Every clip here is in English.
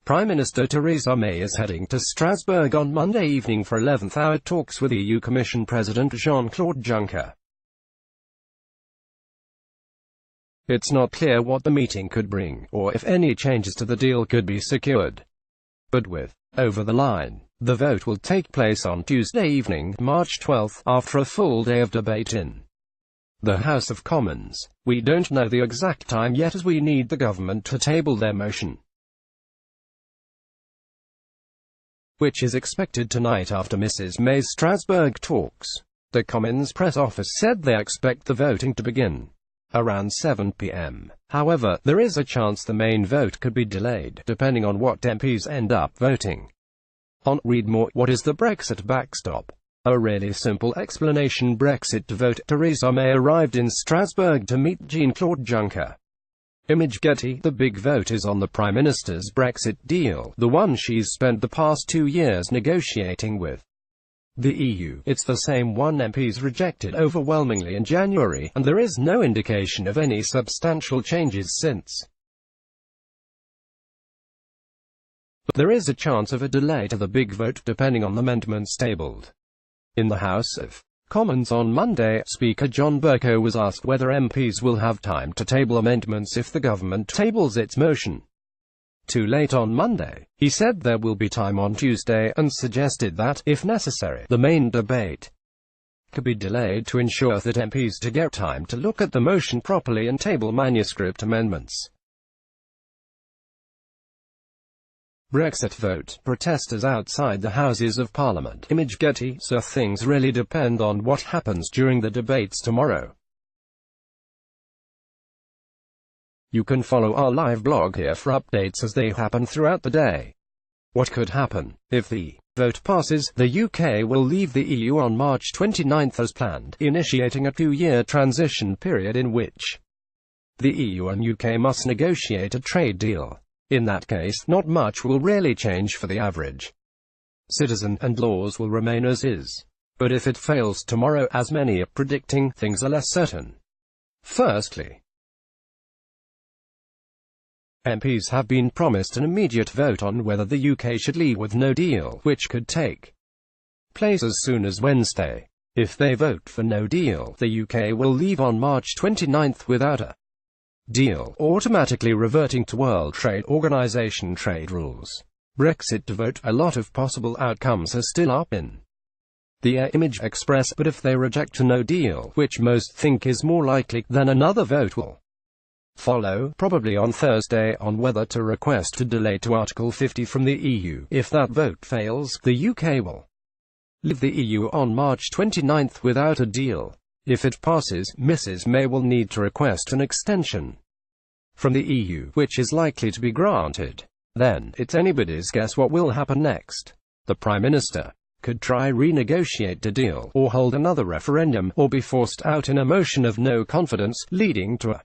Prime Minister Theresa May is heading to Strasbourg on Monday evening for 11th-hour talks with EU Commission President Jean-Claude Juncker. It's not clear what the meeting could bring, or if any changes to the deal could be secured. But with over the line, the vote will take place on Tuesday evening, March 12, after a full day of debate in the House of Commons. We don't know the exact time yet, as we need the government to table their motion, which is expected tonight after Mrs. May's Strasbourg talks. The Commons press office said they expect the voting to begin around 7 p.m. However, there is a chance the main vote could be delayed, depending on what MPs end up voting on. Read more. What is the Brexit backstop? A really simple explanation. Brexit vote. Theresa May arrived in Strasbourg to meet Jean-Claude Juncker. Image Getty. The big vote is on the Prime Minister's Brexit deal, the one she's spent the past 2 years negotiating with the EU. It's the same one MPs rejected overwhelmingly in January, and there is no indication of any substantial changes since. But there is a chance of a delay to the big vote, depending on the amendments tabled in the House of Commons on Monday. Speaker John Bercow was asked whether MPs will have time to table amendments if the government tables its motion too late on Monday. He said there will be time on Tuesday, and suggested that, if necessary, the main debate could be delayed to ensure that MPs to get time to look at the motion properly and table manuscript amendments. Brexit vote. Protesters outside the Houses of Parliament. Image Getty. So things really depend on what happens during the debates tomorrow. You can follow our live blog here for updates as they happen throughout the day. What could happen? If the vote passes, the UK will leave the EU on March 29 as planned, initiating a 2-year transition period in which the EU and UK must negotiate a trade deal. In that case, not much will really change for the average citizen, and laws will remain as is. But if it fails tomorrow, as many are predicting, things are less certain. Firstly, MPs have been promised an immediate vote on whether the UK should leave with no deal, which could take place as soon as Wednesday. If they vote for no deal, the UK will leave on March 29 without a deal, automatically reverting to World Trade Organization trade rules. Brexit vote. A lot of possible outcomes are still up in the air. Image Express. But if they reject a no deal, which most think is more likely, then another vote will follow, probably on Thursday, on whether to request a delay to Article 50 from the EU. If that vote fails, the UK will leave the EU on March 29 without a deal. If it passes, Mrs. May will need to request an extension from the EU, which is likely to be granted. Then, it's anybody's guess what will happen next. The Prime Minister could try renegotiate the deal, or hold another referendum, or be forced out in a motion of no confidence, leading to a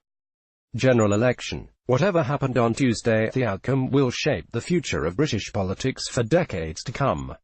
general election. Whatever happened on Tuesday, the outcome will shape the future of British politics for decades to come.